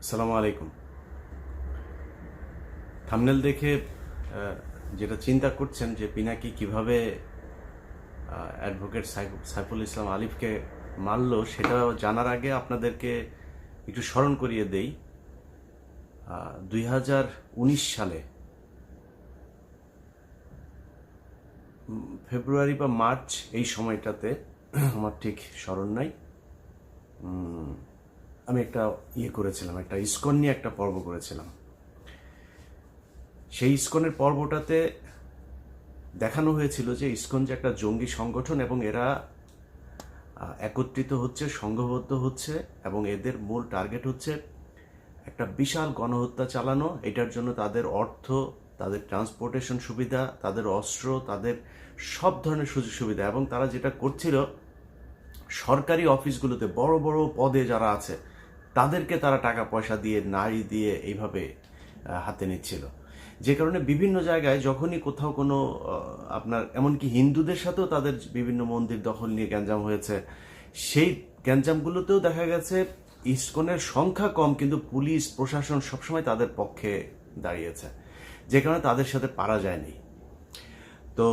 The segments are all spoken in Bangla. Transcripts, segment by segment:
আসসালামু আলাইকুম। থাম্বনেল দেখে যেটা চিন্তা করছেন যে পিনাকি কিভাবে অ্যাডভোকেট সাইফুল ইসলাম আলিফকে মারল, সেটা জানার আগে আপনাদেরকে একটু স্মরণ করিয়ে দেই। 2019 সালে ফেব্রুয়ারি বা মার্চ, এই সময়টাতে আমার ঠিক স্মরণ নাই, আমি একটা করেছিলাম, একটা ইসকন নিয়ে একটা পর্ব করেছিলাম। সেই ইসকনের পর্বটাতে দেখানো হয়েছিল যে ইসকন যে একটা জঙ্গি সংগঠন এবং এরা একত্রিত হচ্ছে, সংঘবদ্ধ হচ্ছে এবং এদের মূল টার্গেট হচ্ছে একটা বিশাল গণহত্যা চালানো। এটার জন্য তাদের অর্থ, তাদের ট্রান্সপোর্টেশন সুবিধা, তাদের অস্ত্র, তাদের সব ধরনের সুযোগ সুবিধা, এবং তারা যেটা করছিল সরকারি অফিসগুলোতে বড় বড় পদে যারা আছে তাদেরকে তারা টাকা পয়সা দিয়ে, নারী দিয়ে এইভাবে হাতে নিচ্ছিল। যে কারণে বিভিন্ন জায়গায় যখনই কোথাও কোনো আপনার এমনকি হিন্দুদের সাথেও তাদের বিভিন্ন মন্দির দখল নিয়ে গ্যাঞ্জাম হয়েছে, সেই গ্যাঞ্জামগুলোতেও দেখা গেছে ইসকনের সংখ্যা কম কিন্তু পুলিশ প্রশাসন সবসময় তাদের পক্ষে দাঁড়িয়েছে, যে কারণে তাদের সাথে পারা যায়নি। তো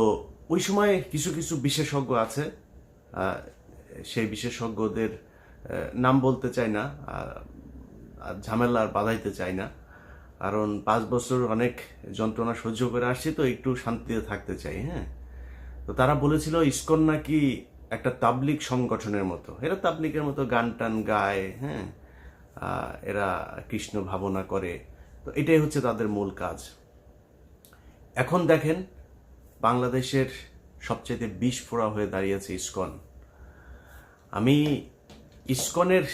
ওই সময় কিছু কিছু বিশেষজ্ঞ আছে, সেই বিশেষজ্ঞদের নাম বলতে চাই না, ঝামেলা আর বাধাইতে চাই না, কারণ 5 বছর অনেক যন্ত্রণা সহ্য করে আসছি, তো একটু শান্তিতে থাকতে চাই। হ্যাঁ, তো তারা বলেছিল ইসকন নাকি একটা তাবলিগ সংগঠনের মতো, এরা তাবলিগের মতো গান টান গায়, হ্যাঁ, এরা কৃষ্ণ ভাবনা করে, তো এটাই হচ্ছে তাদের মূল কাজ। এখন দেখেন বাংলাদেশের সবচেয়ে বিস্ফোরা হয়ে দাঁড়িয়েছে ইসকন। আমি ইসকনের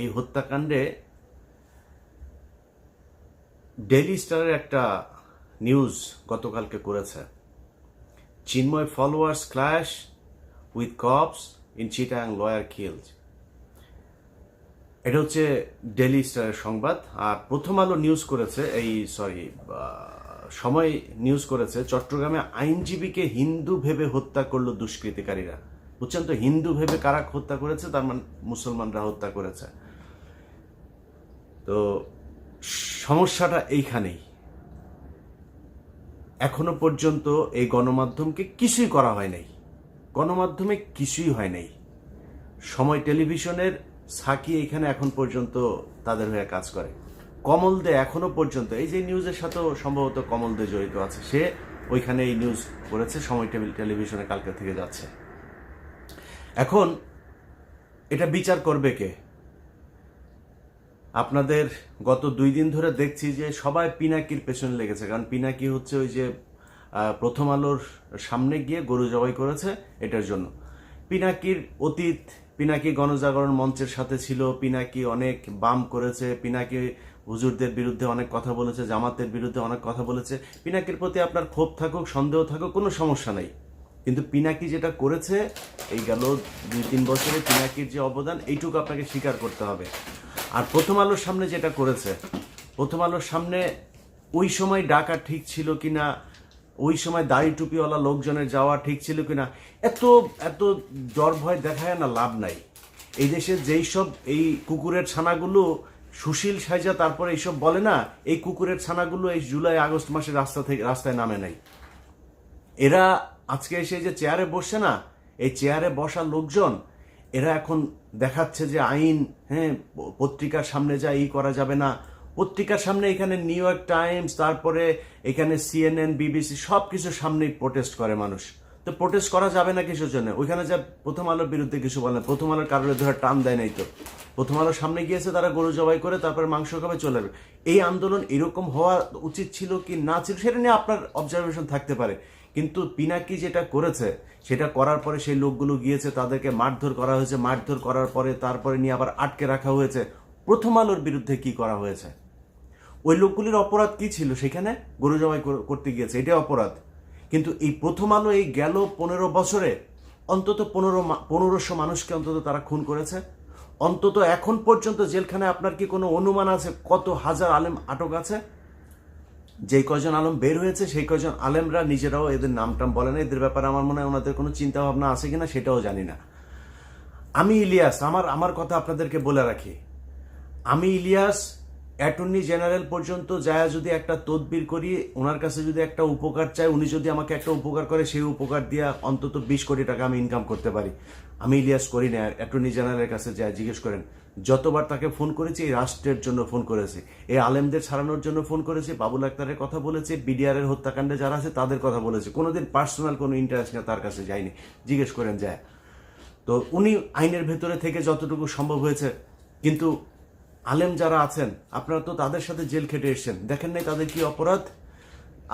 এই হত্যাকাণ্ডে ডেইলি স্টারের একটা নিউজ গতকালকে করেছে, Chinmoy followers clash with cops in Chittagong, lawyer killed. এটা হচ্ছে ডেইলি স্টারের সংবাদ। আর প্রথম আলো নিউজ করেছে, সময় নিউজ করেছে, চট্টগ্রামে আইনজীবীকে হিন্দু ভেবে হত্যা করলো দুষ্কৃতিকারীরা। বুঝছেন তো, হিন্দু ভেবে কারা হত্যা করেছে, তার মানে মুসলমানরা হত্যা করেছে। তো সমস্যাটা এইখানেই। এখনো পর্যন্ত এই গণমাধ্যমকে কিছুই করা হয় নাই, গণমাধ্যমে কিছুই হয় নাই। সময় টেলিভিশনের সাকি এখানে এখন পর্যন্ত তাদের হয়ে কাজ করে। কমল দে এখনো পর্যন্ত, এই যে নিউজের সাথেও সম্ভবত কমল দে জড়িত আছে, সে ওইখানে এই নিউজ করেছে, সময় টেলিভিশনে কালকে থেকে যাচ্ছে। এখন এটা বিচার করবে কে? আপনাদের গত 2 দিন ধরে দেখছি যে সবাই পিনাকির পেছনে লেগেছে, কারণ পিনাকি হচ্ছে ওই যে প্রথম আলোর সামনে গিয়ে গরু জবাই করেছে, এটার জন্য। পিনাকির অতীত, পিনাকি গণজাগরণ মঞ্চের সাথে ছিল, পিনাকি অনেক বাম করেছে, পিনাকি হুজুরদের বিরুদ্ধে অনেক কথা বলেছে, জামাতের বিরুদ্ধে অনেক কথা বলেছে। পিনাকির প্রতি আপনার ক্ষোভ থাকুক, সন্দেহ থাকুক, কোনো সমস্যা নেই, কিন্তু পিনাকি যেটা করেছে এই গেল 2-3 বছরে, পিনাকির যে অবদান এইটুকু আপনাকে স্বীকার করতে হবে। আর প্রথম আলোর সামনে যেটা করেছে, প্রথম আলোর সামনে ওই সময় ডাকা ঠিক ছিল কিনা, ওই সময় দাড়ি টুপিওয়ালা লোকজনের যাওয়া ঠিক ছিল কিনা, এত এত ডর ভয় দেখায় না, লাভ নাই। এই দেশের যেই সব এই কুকুরের ছানাগুলো সুশীল সাইজা তারপরে এইসব বলে না, এই কুকুরের ছানাগুলো এই জুলাই আগস্ট মাসে রাস্তায় নামে নাই। এরা আজকে এসে যে চেয়ারে বসছে না, এই চেয়ারে বসা লোকজন এরা এখন দেখাচ্ছে যে আইন, হ্যাঁ, পত্রিকার সামনে যা এই করা যাবে না। পত্রিকার সামনে এখানে নিউ ইয়র্ক টাইমস, তারপরে এখানে CNN, BBC সব কিছুর সামনেই প্রোটেস্ট করে মানুষ। তো প্রোটেস্ট করা যাবে না কিছুর জন্য? ওইখানে যা প্রথম আলোর বিরুদ্ধে কিছু বলে না, প্রথম আলোর কারোর ধরে টান দেয় নাই তো। প্রথম আলোর সামনে গিয়েছে, তারা গরু জবাই করে তারপরে মাংস খাবে, চলে যাবে। এই আন্দোলন এরকম হওয়া উচিত ছিল কি না ছিল সেটা নিয়ে আপনার অবজারভেশন থাকতে পারে, কিন্তু পিনাকি যেটা করেছে সেটা করার পরে সেই লোকগুলো গিয়েছে, তাদেরকে মারধর করা হয়েছে, মারধর করার পরে তারপরে নিয়ে আবার আটকে রাখা হয়েছে। প্রথম আলোর বিরুদ্ধে কি করা হয়েছে? ওই লোকগুলির অপরাধ কি ছিল? সেখানে গরু জবাই করতে গিয়েছে, এটাই অপরাধ। কিন্তু এই প্রথম আলো এই গেল 15 বছরে অন্তত 1500 মানুষকে অন্তত তারা খুন করেছে। অন্তত এখন পর্যন্ত জেলখানায় আপনার কি কোনো অনুমান আছে কত হাজার আলেম আটক আছে? যেই কয়জন আলম বের হয়েছে সেই কয়জন আলেমরা নিজেরাও এদের নাম টাম বলে না। এদের ব্যাপারে আমার মনে হয় ওনাদের কোনো চিন্তা ভাবনা আছে কিনা সেটাও জানি না। আমি ইলিয়াস, আমার কথা আপনাদেরকে বলে রাখি, আমি ইলিয়াস অ্যাটর্নি জেনারেল পর্যন্ত যায় যদি একটা তদবির করি, ওনার কাছে যদি একটা উপকার চাই, উনি যদি আমাকে একটা উপকার করে, সেই উপকার দিয়ে অন্তত 20 কোটি টাকা আমি ইনকাম করতে পারি। আমি ইলিয়াস করি না। অ্যাটর্নি জেনারেলের কাছে যায় জিজ্ঞেস করেন, যতবার তাকে ফোন করেছি এই রাষ্ট্রের জন্য ফোন করেছি, এই আলেমদের ছাড়ানোর জন্য ফোন করেছি, বাবুল আক্তারের কথা বলেছি, বিডিআর এর হত্যাকাণ্ডে যারা আছে তাদের কথা বলেছি, কোনোদিন পার্সোনাল কোনো ইন্টারেস্ট নিয়ে তার কাছে যায়নি। জিজ্ঞেস করেন যায়। তো উনি আইনের ভেতরে থেকে যতটুকু সম্ভব হয়েছে, কিন্তু আলেম যারা আছেন আপনারা তো তাদের সাথে জেল খেটে এসেছেন, দেখেন নাই তাদের কি অপরাধ।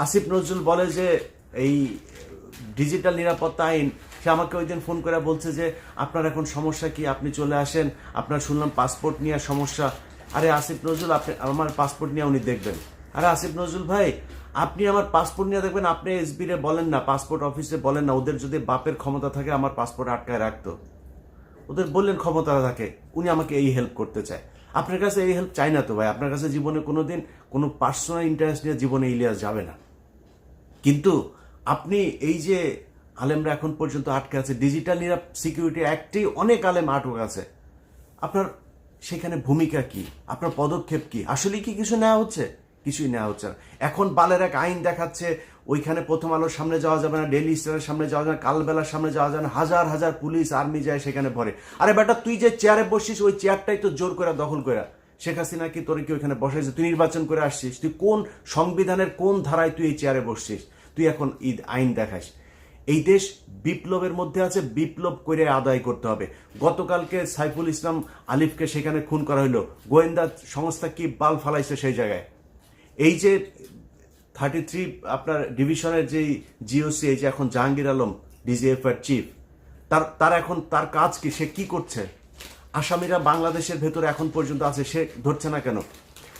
আসিফ নজরুল বলে যে এই ডিজিটাল নিরাপত্তা আইন, সে আমাকে ওই দিন ফোন করে বলছে যে আপনার এখন সমস্যা কি, আপনি চলে আসেন, আপনার শুনলাম পাসপোর্ট নিয়ে সমস্যা। আরে আসিফ নজরুল, আপনি আমার পাসপোর্ট নিয়ে উনি দেখবেন। আরে আসিফ নজরুল ভাই, আপনি আমার পাসপোর্ট নিয়ে দেখবেন, আপনি এসবি রে বলেন না, পাসপোর্ট অফিসে বলেন না, ওদের যদি বাপের ক্ষমতা থাকে আমার পাসপোর্ট আটকায় রাখতো, ওদের বললেন ক্ষমতা থাকে, উনি আমাকে এই হেল্প করতে চায়। আপনার কাছে এই হেল্প চাই না তো ভাই, আপনার কাছে জীবনে কোনোদিন কোনো পার্সোনাল ইন্টারেস্ট নিয়ে জীবনে ইলিয়াস যাবে না। কিন্তু আপনি এই যে আলেমরা এখন পর্যন্ত আটকে আছে, ডিজিটাল সিকিউরিটি অ্যাক্টেই অনেক আলেম আটক আছে, আপনার সেখানে ভূমিকা কি, আপনার পদক্ষেপ কি, আসলে কি কিছু নেওয়া হচ্ছে? কিছুই নেওয়া হচ্ছে না। এখন বালের এক আইন দেখাচ্ছে ওইখানে প্রথম আলোর সামনে যাওয়া যাবে না, ডেইলি স্টারের সামনে যাওয়া যাবে না, কালবেলার সামনে যাওয়া যাবে না, হাজার হাজার পুলিশ আর্মি যায় সেখানে ভরে। আরে বেটা, তুই যে চেয়ারে বসছিস ওই চেয়ারটাই তো জোর করে দখল করে শেখ হাসিনা কি তোর কি ওইখানে বসাইছে? তুই নির্বাচন করে আসছিস, তুই কোন সংবিধানের কোন ধারায় তুই এই চেয়ারে বসছিস? তুই এখন ঈদ আইন দেখাস। এই দেশ বিপ্লবের মধ্যে আছে, বিপ্লব করে আদায় করতে হবে। গতকালকে সাইফুল ইসলাম আলিফকে সেখানে খুন করা হলো, গোয়েন্দা সংস্থা কি বাল ফালাইছে সেই জায়গায়। এই যে 33 আপনার ডিভিশনের যেই জিওসি, এই যে এখন জাহাঙ্গীর আলম ডিজিএফ এর চিফ, তার এখন তার কাজ কি, সে কি করছে? আসামিরা বাংলাদেশের ভেতরে এখন পর্যন্ত আছে, সে ধরছে না কেন?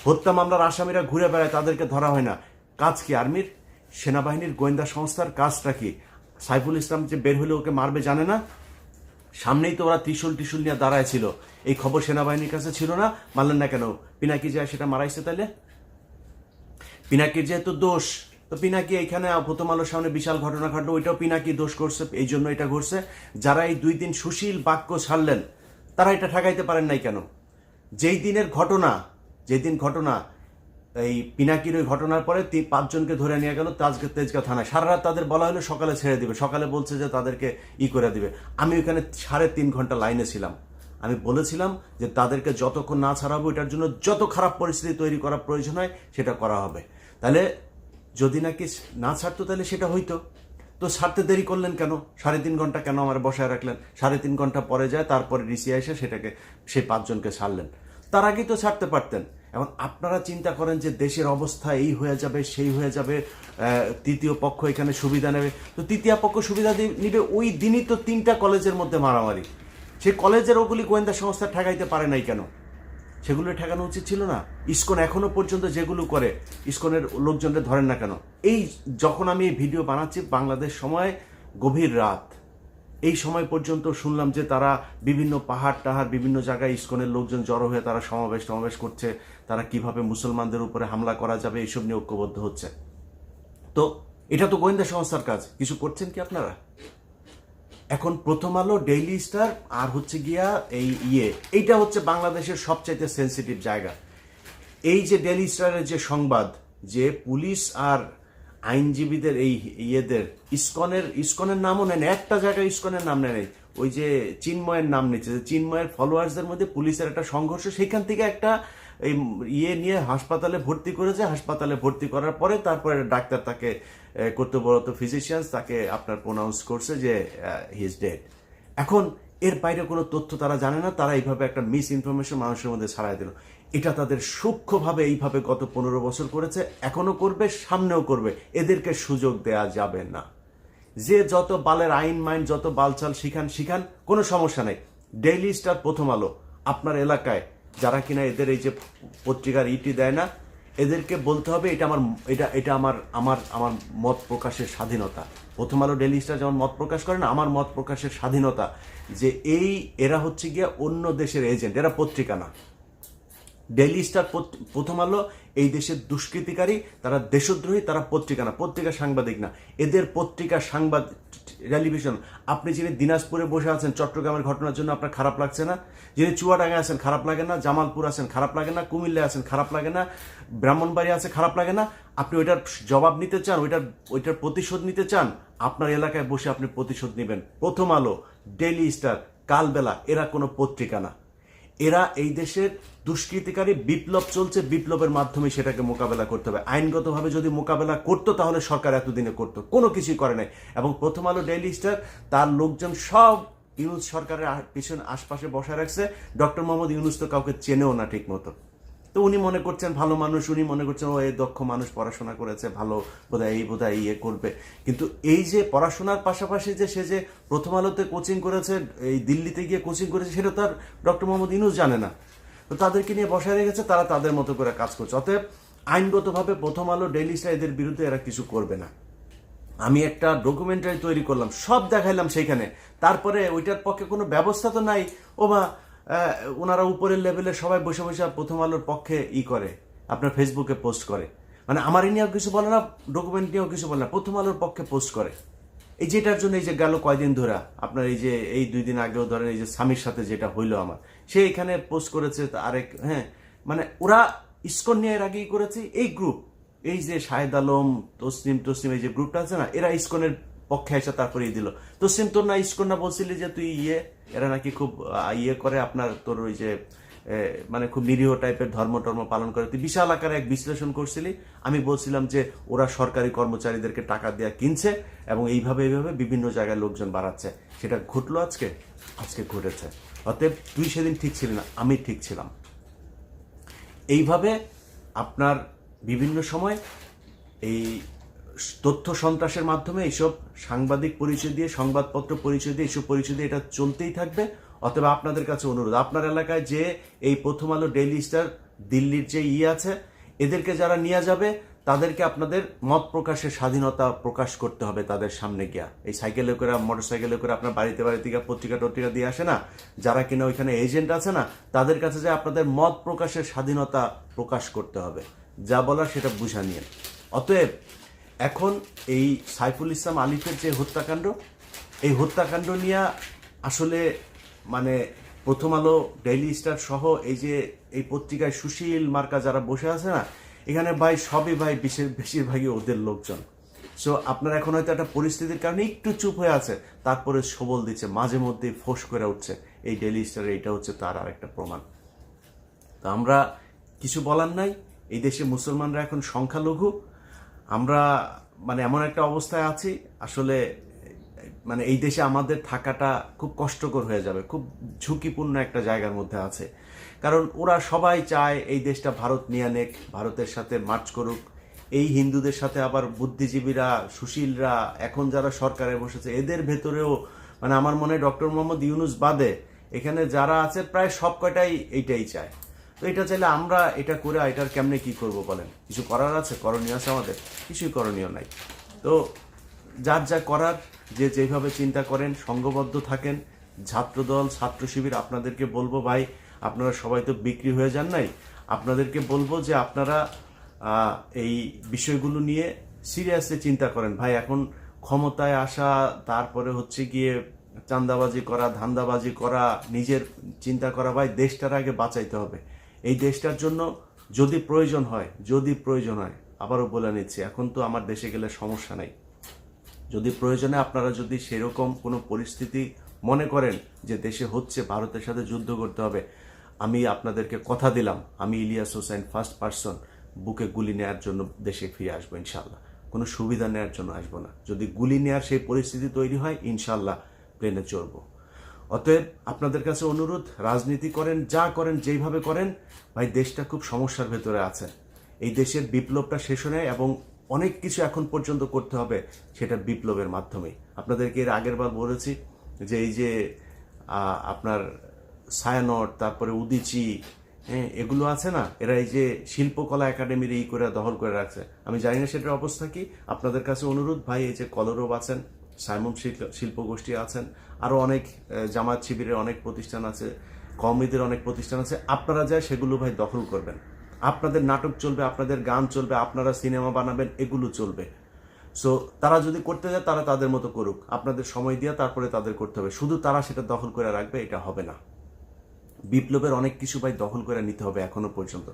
হত্যা মামলার আসামিরা ঘুরে বেড়ায়, তাদেরকে ধরা হয় না। কাজ কি আর্মির, সেনাবাহিনীর, গোয়েন্দা সংস্থার কাজটা কি? সাইফুল ইসলাম যে বের হলে ওকে মারবে জানে না? সামনেই তো ওরা ত্রিশূল নিয়ে দাঁড়ায় ছিল, এই খবর সেনাবাহিনীর কাছে ছিল না, মানলেন না কেন? পিনাকি যায় সেটা মারাইছে, তাইলে পিনাকির যেহেতু দোষ, তো পিনাকি এইখানে প্রথম আলোর সামনে বিশাল ঘটনা ঘটলো, ওইটাও পিনাকি দোষ করছে, এই জন্য এটা ঘটছে। যারা এই 2 দিন সুশীল বাক্য ছাড়লেন তারা এটা ঠেকাইতে পারেন নাই কেন? যেই দিনের ঘটনা, এই পিনাকির ওই ঘটনার পরে 5 জনকে ধরে নিয়ে গেল তেজগাঁ থানায়, সারা রাত তাদের বলা হলো সকালে ছেড়ে দিবে, সকালে বলছে যে তাদেরকে করে দিবে। আমি ওইখানে 3.5 ঘন্টা লাইনে ছিলাম। আমি বলেছিলাম যে তাদেরকে যতক্ষণ না ছাড়াবো, এটার জন্য যত খারাপ পরিস্থিতি তৈরি করা প্রয়োজন হয় সেটা করা হবে। তাহলে যদি নাকি না ছাড়তো তাহলে সেটা হইতো। তো ছাড়তে দেরি করলেন কেন? 3.5 ঘন্টা কেন আমার বসায় রাখলেন? 3.5 ঘন্টা পরে যায়, তারপরে ডিসি এসে সেটাকে সেই 5 জনকে ছাড়লেন। তার আগেই তো ছাড়তে পারতেন। এখন আপনারা চিন্তা করেন যে দেশের অবস্থা এই হয়ে যাবে, সেই হয়ে যাবে, তৃতীয় পক্ষ এখানে সুবিধা নেবে। তো তৃতীয় পক্ষ সুবিধা নিবে, ওই দিনই তো 3টা কলেজের মধ্যে মারামারি। সেই কলেজের ওগুলি গোয়েন্দা সংস্থা ঠেকাইতে পারে নাই কেন? সেগুলো ঠেকানো উচিত ছিল না? ইসকন এখনো পর্যন্ত যেগুলো করে, ইসকনের লোকজনদের ধরেন না কেন? এই যখন আমি এই ভিডিও বানাচ্ছি বাংলাদেশ সময় গভীর রাত, এই সময় পর্যন্ত শুনলাম যে তারা বিভিন্ন পাহাড় বিভিন্ন জায়গায় ইসকনের লোকজন জড়ো হয়ে তারা সমাবেশ করছে, তারা কিভাবে মুসলমানদের উপরে হামলা করা যাবে এইসব নিয়ে ঐক্যবদ্ধ হচ্ছে। তো এটা তো গোয়েন্দা সংস্থার কাজ, কিছু করছেন কি আপনারা? এখন প্রথম আলো, ডেইলি স্টার আর হচ্ছে গিয়া এইটা হচ্ছে বাংলাদেশের সবচাইতে সেন্সিটিভ জায়গা। এই যে ডেইলি স্টারের যে সংবাদ যে পুলিশ আর আইনজীবীদের এই ইসকনের নামও নেন, একটা জায়গায় ইসকনের নাম নেয়, ওই যে চিন্ময়ের নাম নিচ্ছে, চিন্ময়ের ফলোয়ার্সদের মধ্যে পুলিশের একটা সংঘর্ষ, সেখান থেকে একটা এই নিয়ে হাসপাতালে ভর্তি করেছে। হাসপাতালে ভর্তি করার পরে তারপরে ডাক্তার তাকে, কর্তব্যরত ফিজিশিয়ানস তাকে আপনার প্রোনাউন্স করছে যে হি ইজ ডেড। এখন এর বাইরে কোনো তথ্য তারা জানে না, তারা এইভাবে একটা মিস ইনফরমেশন মানুষের মধ্যে ছড়াই দিল। এটা তাদের সূক্ষ্মভাবে এইভাবে গত 15 বছর করেছে, এখনো করবে, সামনেও করবে। এদেরকে সুযোগ দেয়া যাবে না। যে যত বালের আইন মাইন যত বালচাল শিখান, কোনো সমস্যা নেই। ডেইলি স্টার, প্রথম আলো, আপনার এলাকায় যারা কিনা এদের এই যে পত্রিকার দেয় না, এদেরকে বলতে হবে এটা আমার মত প্রকাশের স্বাধীনতা। প্রথম আলো, ডেইলি স্টার যেমন মত প্রকাশ করে না, আমার মত প্রকাশের স্বাধীনতা। যে এরা হচ্ছে গিয়া অন্য দেশের এজেন্ট, এরা পত্রিকা না। ডেইলি স্টার, প্রথম আলো এই দেশের দুষ্কৃতিকারী, তারা দেশদ্রোহী, তারা পত্রিকা না, পত্রিকা সাংবাদিক না, এদের পত্রিকা সাংবাদিক টেলিভিশন। আপনি যিনি দিনাজপুরে বসে আছেন চট্টগ্রামের ঘটনার জন্য আপনার খারাপ লাগছে না? যিনি চুয়াডাঙ্গায় আছেন খারাপ লাগে না? জামালপুর আছেন খারাপ লাগে না? কুমিল্লায় আছেন খারাপ লাগে না? ব্রাহ্মণবাড়ি আছে খারাপ লাগে না? আপনি ওইটার জবাব নিতে চান, ওইটার প্রতিশোধ নিতে চান, আপনার এলাকায় বসে আপনি প্রতিশোধ নেবেন। প্রথম আলো, ডেইলি স্টার, কালবেলা এরা কোনো পত্রিকা না, এরা এই দেশের দুষ্কৃতিকারী। বিপ্লব চলছে, বিপ্লবের মাধ্যমে সেটাকে মোকাবেলা করতে হবে। আইনগতভাবে যদি মোকাবেলা করতো তাহলে সরকার এতদিনে করতো, কোনো কিছুই করে নাই। এবং প্রথম আলো, ডেইলি স্টার, তার লোকজন সব ইউনুস সরকারের পিছনে আশপাশে বসায় রাখছে। ডক্টর মোহাম্মদ ইউনুস তো কাউকে চেনেও না ঠিক মতো। তো উনি মনে করছেন ভালো মানুষ, উনি মনে করছেন ও এই দক্ষ মানুষ, পড়াশোনা করেছে, ভালো বোধহয় ইয়ে করবে। কিন্তু এই যে পড়াশোনার পাশাপাশি যে সে যে প্রথম আলোতে কোচিং করেছে, এই দিল্লিতে গিয়ে কোচিং করেছে, সেটা তার ডক্টর মোহাম্মদ ইউনুস জানে না। তো তাদেরকে নিয়ে বসায় রেখেছে, তারা তাদের মতো করে কাজ করছে। অতএব আইনগতভাবে প্রথম আলো, ডেইলি স্টার এদের বিরুদ্ধে এরা কিছু করবে না। আমি একটা ডকুমেন্টারি তৈরি করলাম, সব দেখাইলাম সেইখানে, তারপরে ওইটার পক্ষে কোনো ব্যবস্থা তো নাই। ওনারা উপরের লেভেলে সবাই বসে বসে প্রথম আলোর পক্ষে করে, আপনার ফেসবুকে পোস্ট করে, মানে আমার নিয়েও কিছু বলে না, ডকুমেন্ট নিয়েও কিছু বলে না, প্রথম আলোর পক্ষে পোস্ট করে। এই যেটার জন্য এই যে গেল কয়দিন ধরে আপনার এই 2 দিন আগেও ধরেন এই যে স্বামীর সাথে যেটা হইলো আমার, সে এখানে পোস্ট করেছে আরেক, হ্যাঁ, মানে ওরা ইসকন নিয়ে এর আগেই করেছে। এই গ্রুপ, এই যে শাহেদ আলম, তসলিম এই যে গ্রুপটা আছে না, এরা ইসকনের পক্ষে এসে তারপরে দিল। তসলিম, তোর না ইসকন না বলছিলি যে তুই এরা নাকি খুব করে, আপনার তোর ওই যে মানে খুব নিরীহ টাইপের ধর্ম পালন করে, তুই বিশাল আকারে এক বিশ্লেষণ করছিলি। আমি বলছিলাম যে ওরা সরকারি কর্মচারীদেরকে টাকা দেওয়া কিনছে এবং এইভাবে বিভিন্ন জায়গায় লোকজন বাড়াচ্ছে। সেটা ঘটলো আজকে ঘটেছে। অতএব তুই সেদিন ঠিক ছিলি না, আমি ঠিক ছিলাম। এইভাবে আপনার বিভিন্ন সময় এই তথ্য সন্ত্রাসের মাধ্যমে এইসব সাংবাদিক পরিচয় দিয়ে, সংবাদপত্র পরিচয় দিয়ে, এইসব পরিচয় দিয়ে এটা চলতেই থাকবে। অথবা আপনাদের কাছে অনুরোধ, আপনার এলাকায় যে এই প্রথম আলো, ডেইলি স্টার, দিল্লির যে আছে, এদেরকে যারা নিয়ে যাবে তাদেরকে আপনাদের মত প্রকাশের স্বাধীনতা প্রকাশ করতে হবে তাদের সামনে গিয়া। এই সাইকেলে করে, মোটর সাইকেলে করে আপনার বাড়িতে গিয়ে পত্রিকা দিয়ে আসে না, যারা কিনা ওইখানে এজেন্ট আছে না, তাদের কাছে যে আপনাদের মত প্রকাশের স্বাধীনতা প্রকাশ করতে হবে, যা বলার সেটা বুঝা নিয়ে। অতএব এখন এই সাইফুল ইসলাম আলিফের যে হত্যাকাণ্ড, এই হত্যাকাণ্ড নিয়ে আসলে মানে প্রথম আলো, ডেইলি স্টার সহ এই পত্রিকায় সুশীল মার্কা যারা বসে আছে না, এখানে ভাই সবই বেশিরভাগই ওদের লোকজন। সো আপনার এখন হয়তো একটা পরিস্থিতির কারণে একটু চুপ হয়ে আছে, তারপরে সবল দিচ্ছে, মাঝে মধ্যেই ফোঁস করে উঠছে। এই ডেইলি স্টারে এটা হচ্ছে তার আর একটা প্রমাণ। তো আমরা কিছু বলার নাই, এই দেশে মুসলমানরা এখন সংখ্যালঘু। আমরা মানে এমন একটা অবস্থায় আছি, আসলে মানে এই দেশে আমাদের থাকাটা খুব কষ্টকর হয়ে যাবে, খুব ঝুঁকিপূর্ণ একটা জায়গার মধ্যে আছে। কারণ ওরা সবাই চায় এই দেশটা ভারত নিয়ে নেক, ভারতের সাথে মার্চ করুক। এই হিন্দুদের সাথে আবার বুদ্ধিজীবীরা, সুশীলরা, এখন যারা সরকারে বসেছে, এদের ভেতরেও মানে আমার মনে হয় ডক্টর মোহাম্মদ ইউনুস বাদে এখানে যারা আছে প্রায় সব কয়টাই এইটাই চায়। তো এটা চাইলে আমরা এটা করে এটার কেমনে কি করব বলেন? কিছু করার আছে, করণীয় আছে আমাদের? কিছুই করণীয় নাই। তো যার যা করার, যে যেভাবে চিন্তা করেন, সংঘবদ্ধ থাকেন। ছাত্রদল, ছাত্র শিবির, আপনাদেরকে বলবো ভাই, আপনারা সবাই তো বিক্রি হয়ে যান নাই, আপনাদেরকে বলবো যে আপনারা এই বিষয়গুলো নিয়ে সিরিয়াসলি চিন্তা করেন ভাই। এখন ক্ষমতায় আসা, তারপরে হচ্ছে গিয়ে চাঁদাবাজি করা, ধান্দাবাজি করা, নিজের চিন্তা করা, ভাই দেশটার আগে বাঁচাইতে হবে। এই দেশটার জন্য যদি প্রয়োজন হয়, আবারও বলে নিচ্ছি, এখন তো আমার দেশে গেলে সমস্যা নাই, যদি প্রয়োজনে আপনারা যদি সেরকম কোনো পরিস্থিতি মনে করেন যে দেশে হচ্ছে, ভারতের সাথে যুদ্ধ করতে হবে, আমি আপনাদেরকে কথা দিলাম, আমি ইলিয়াস হোসেন ফার্স্ট পারসন বুকে গুলি নেওয়ার জন্য দেশে ফিরে আসবো ইনশাল্লাহ। কোনো সুবিধা নেওয়ার জন্য আসবো না। যদি গুলি নেওয়ার সেই পরিস্থিতি তৈরি হয়, ইনশাল্লাহ প্লেনে চড়বো। অতএব আপনাদের কাছে অনুরোধ, রাজনীতি করেন, যা করেন, যেইভাবে করেন, ভাই দেশটা খুব সমস্যার ভেতরে আছে। এই দেশের বিপ্লবটা শেষ হয় এবং অনেক কিছু এখন পর্যন্ত করতে হবে, সেটা বিপ্লবের মাধ্যমেই। আপনাদেরকে এর আগের বার বলেছি যে এই যে আপনার ছায়ানট, তারপরে উদিচি, এগুলো আছে না, এরা এই যে শিল্পকলা একাডেমির করে দখল করে রাখছে। আমি জানি না সেটার অবস্থা কি। আপনাদের কাছে অনুরোধ ভাই, এই যে কলরব আছেন, সাইমন শিল্পগোষ্ঠী আছেন, আরও অনেক জামাত শিবিরের অনেক প্রতিষ্ঠান আছে, কওমিদের অনেক প্রতিষ্ঠান আছে, আপনারা যায় সেগুলো ভাই দখল করবেন। আপনাদের নাটক চলবে, আপনাদের গান চলবে, আপনারা সিনেমা বানাবেন, এগুলো চলবে। সো তারা যদি করতে যায় তারা তাদের মতো করুক, আপনাদের সময় দিয়ে তারপরে তাদের করতে হবে। শুধু তারা সেটা দখল করে রাখবে, এটা হবে না। বিপ্লবের অনেক কিছু ভাই দখল করে নিতে হবে। এখনো পর্যন্ত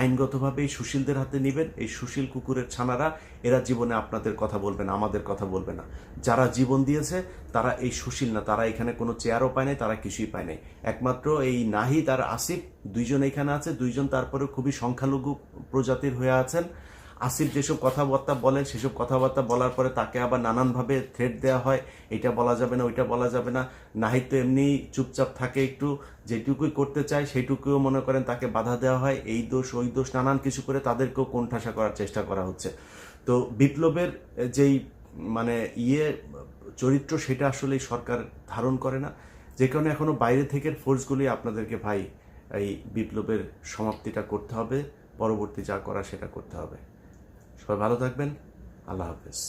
আইনগতভাবে এই সুশীলদের হাতে নেবেন। এই সুশীল কুকুরের ছানারা, এরা জীবনে আপনাদের কথা বলবে না, আমাদের কথা বলবে না। যারা জীবন দিয়েছে তারা এই সুশীল না, তারা এখানে কোনো চেয়ারও পায় নাই, তারা কিছুই পায় নাই। একমাত্র এই নাহিদ আর আসিফ দুইজন এখানে আছে, দুইজন তারপরে খুবই সংখ্যালঘু প্রজাতির হয়ে আছেন। আসিফ যেসব কথাবার্তা বলেন সেসব কথাবার্তা বলার পরে তাকে আবার নানানভাবে থ্রেট দেওয়া হয়, এটা বলা যাবে না, ওইটা বলা যাবে না। নাহিদ তো এমনি চুপচাপ থাকে, একটু যেটুকুই করতে চায় সেইটুকুও মনে করেন তাকে বাধা দেওয়া হয়, এই দোষ ওই দোষ নানান কিছু করে তাদেরকেও কোণঠাসা করার চেষ্টা করা হচ্ছে। তো বিপ্লবের যেই মানে চরিত্র সেটা আসলে সরকার ধারণ করে না, যে কারণে এখনো বাইরে থেকে ফোর্সগুলি আপনাদেরকে ভাই এই বিপ্লবের সমাপ্তিটা করতে হবে, পরবর্তী যা করা সেটা করতে হবে। সবাই ভালো থাকবেন, আল্লাহ হাফেজ।